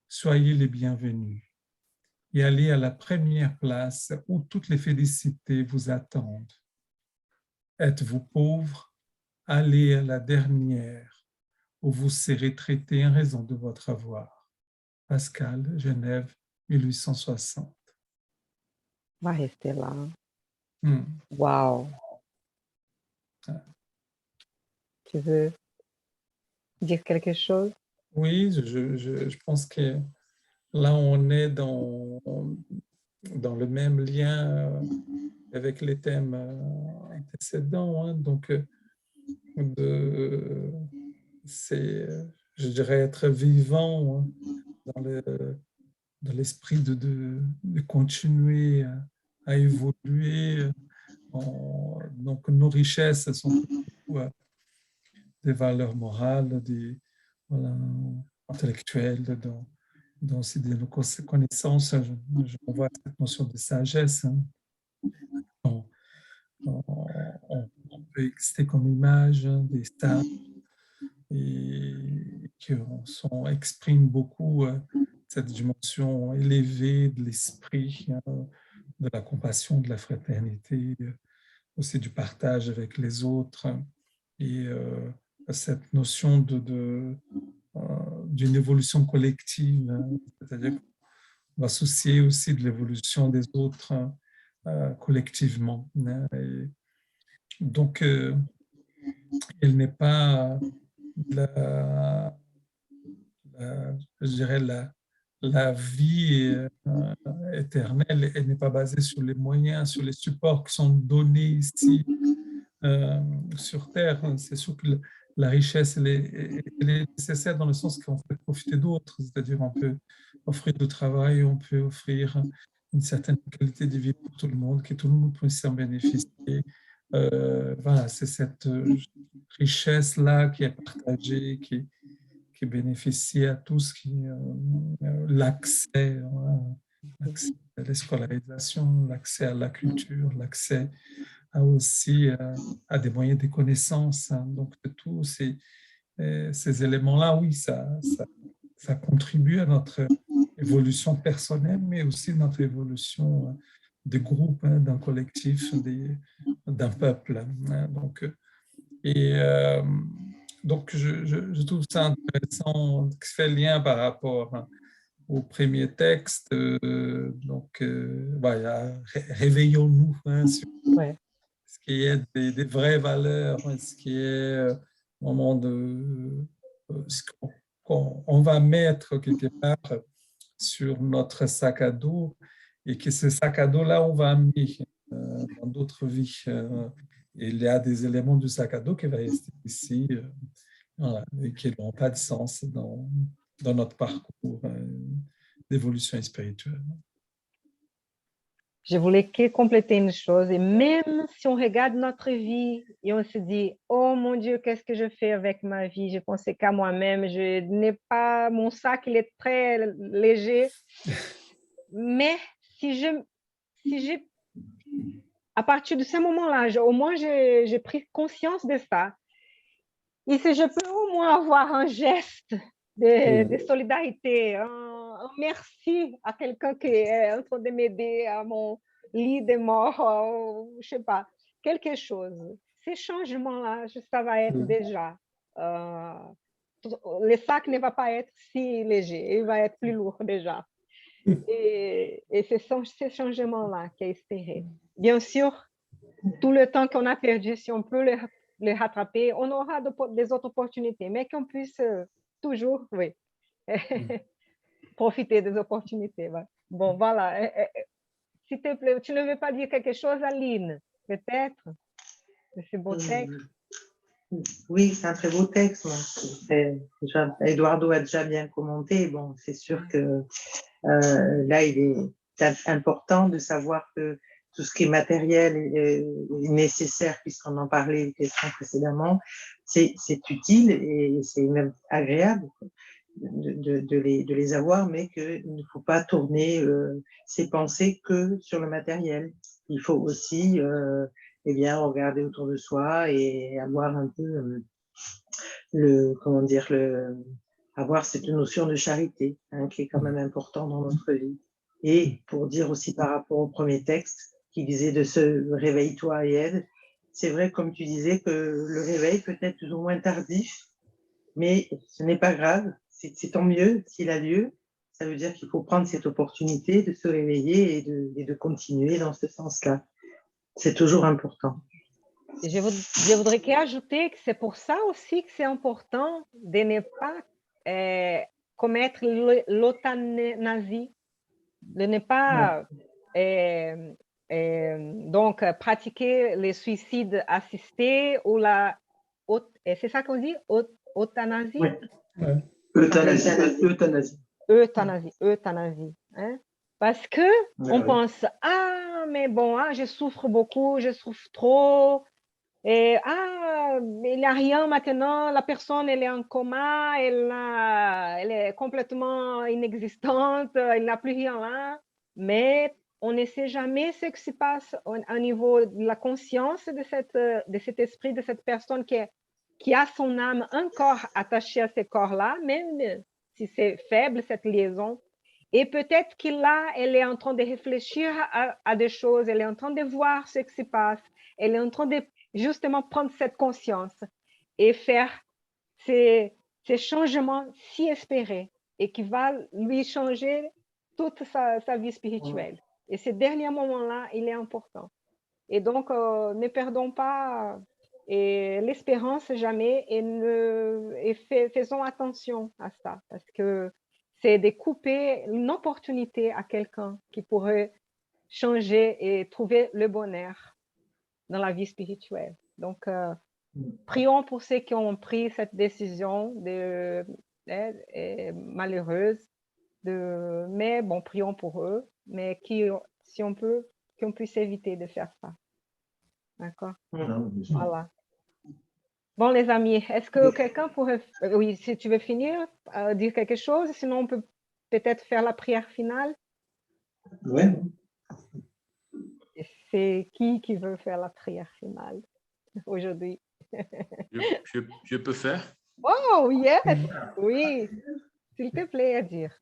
Soyez les bienvenus et allez à la première place où toutes les félicités vous attendent. Êtes-vous pauvre? Allez à la dernière où vous serez traité en raison de votre avoir. Pascal, Genève, 1860. Va rester là. Hmm. Wow. Tu veux dire quelque chose? Oui, je pense que là, on est dans le même lien avec les thèmes antécédents. Hein. Donc, c'est, je dirais, être vivant hein, dans l'esprit de continuer à évoluer. Donc, nos richesses sont des valeurs morales, voilà, intellectuelles, dans aussi de nos connaissances. Je vois cette notion de sagesse. Hein. On peut exister comme image des stars et qui expriment beaucoup cette dimension élevée de l'esprit, de la compassion, de la fraternité, aussi du partage avec les autres et cette notion d'une évolution collective, hein, c'est-à-dire qu'on va soucier aussi de l'évolution des autres collectivement. Hein, et donc, elle n'est pas je dirais la vie éternelle, elle n'est pas basée sur les moyens, sur les supports qui sont donnés ici sur Terre. C'est sûr que la richesse, elle est nécessaire dans le sens qu'on peut profiter d'autres, c'est-à-dire on peut offrir du travail, on peut offrir une certaine qualité de vie pour tout le monde, que tout le monde puisse en bénéficier. Voilà, c'est cette richesse-là qui est partagée, qui bénéficie à tous, l'accès à la scolarisation, l'accès à la culture, l'accès aussi à des moyens de connaissance. Hein. Donc, tous ces éléments-là, oui, ça contribue à notre évolution personnelle, mais aussi notre évolution de groupe, hein, d'un collectif, d'un peuple. Hein. Donc, je trouve ça intéressant, que fait lien par rapport au premier texte. Voilà, réveillons-nous, hein, sur ce qui est des vraies valeurs, ce qui est au moment de ce qu'on va mettre quelque part sur notre sac à dos, et que ce sac à dos-là, on va amener dans d'autres vies. Il y a des éléments du sac à dos qui vont rester ici, voilà, et qui n'ont pas de sens dans notre parcours d'évolution spirituelle. Je voulais que compléter une chose, et même si on regarde notre vie et on se dit, oh mon Dieu, qu'est-ce que je fais avec ma vie? Je pensais qu'à moi-même, je n'ai pas, mon sac, il est très léger. Mais à partir de ce moment-là, au moins j'ai pris conscience de ça. Et si je peux au moins avoir un geste de solidarité, un merci à quelqu'un qui est en train de m'aider à mon lit de mort, je sais pas, quelque chose. Ces changements-là, ça va être déjà. Le sac ne va pas être si léger, il va être plus lourd déjà. Et c'est ces changements-là qui est espéré. Bien sûr, tout le temps qu'on a perdu, si on peut le rattraper, on aura des autres opportunités, mais qu'on puisse toujours, oui, profiter des opportunités. Ouais. Bon, voilà. S'il te plaît, tu ne veux pas dire quelque chose, Aline, peut-être, de ce beau texte? Oui, c'est un très beau texte. Eduardo a déjà bien commenté. Bon, c'est sûr que là, il est important de savoir que tout ce qui est matériel est nécessaire, puisqu'on en parlait précédemment, c'est utile et c'est même agréable de les avoir, mais qu'il ne faut pas tourner ses pensées que sur le matériel. Il faut aussi eh bien, regarder autour de soi et avoir un peu avoir cette notion de charité, hein, qui est quand même important dans notre vie. Et pour dire aussi par rapport au premier texte, qui disait de se réveille-toi et aide, c'est vrai, comme tu disais, que le réveil peut être plus ou moins tardif, mais ce n'est pas grave, c'est tant mieux s'il a lieu. Ça veut dire qu'il faut prendre cette opportunité de se réveiller et de continuer dans ce sens-là. C'est toujours important. Je voudrais ajouter que c'est pour ça aussi que c'est important de ne pas commettre l'euthanasie, de ne pas donc pratiquer le suicide assisté ou c'est ça qu'on dit, euthanasie? Ouais. Euthanasie. Euthanasie. Hein? Parce que on pense, ah, mais bon, je souffre beaucoup, je souffre trop, et il n'y a rien maintenant, la personne elle est en coma, elle est complètement inexistante, elle n'a plus rien là, mais on ne sait jamais ce qui se passe au niveau de la conscience de cet esprit, de cette personne qui a son âme encore attachée à ce corps-là, même si c'est faible cette liaison. Et peut-être que là, elle est en train de réfléchir à des choses, elle est en train de voir ce qui se passe, elle est en train de justement prendre cette conscience et faire ces changements si espérés et qui va lui changer toute sa vie spirituelle. Et ce dernier moment-là, il est important. Et donc, ne perdons pas l'espérance jamais et faisons attention à ça parce que c'est de couper une opportunité à quelqu'un qui pourrait changer et trouver le bonheur dans la vie spirituelle. Donc, prions pour ceux qui ont pris cette décision malheureuse. Mais bon, prions pour eux, mais si on peut, qu'on puisse éviter de faire ça. D'accord? Voilà. Bon, les amis, est-ce que quelqu'un pourrait... Oui, si tu veux finir, dire quelque chose, sinon on peut peut-être faire la prière finale. Oui. C'est qui veut faire la prière finale aujourd'hui? Je peux faire? Oh, yes! Oui, s'il te plaît, à dire.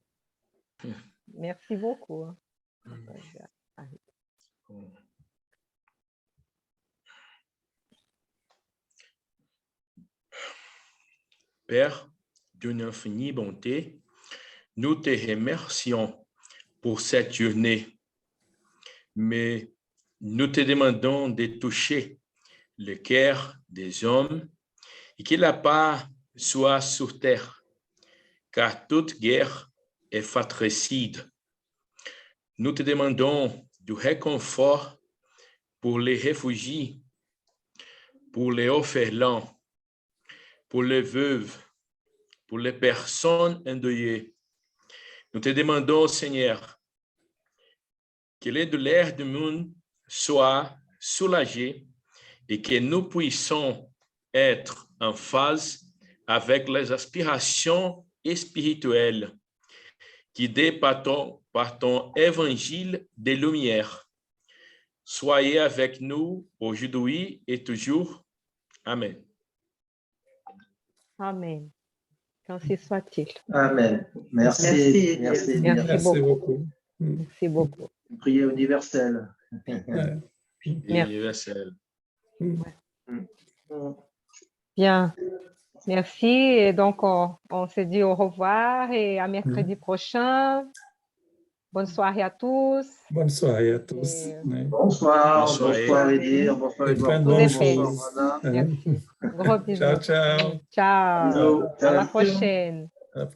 Merci beaucoup. Père, d'une infinie bonté, nous te remercions pour cette journée, mais nous te demandons de toucher le cœur des hommes et que la paix soit sur terre, car toute guerre est fratricide. Nous te demandons du réconfort pour les réfugiés, pour les orphelins, pour les veuves, pour les personnes endeuillées. Nous te demandons, Seigneur, que les douleurs du monde soient soulagées et que nous puissions être en phase avec les aspirations spirituelles guidées par ton évangile de lumière. Soyez avec nous aujourd'hui et toujours. Amen. Amen. Qu'ainsi soit-il. Amen. Merci. Merci. Merci beaucoup. Merci beaucoup. Prière universelle. Universel. Bien. Merci. Et donc, on se dit au revoir et à mercredi prochain. Bonne soirée à tous. Bonne soirée à tous. Bonsoir. Bonsoir, Edir. Bonsoir, Edouard. Merci. Gros bisous. Ciao, ciao. Ciao. À la prochaine. À la prochaine.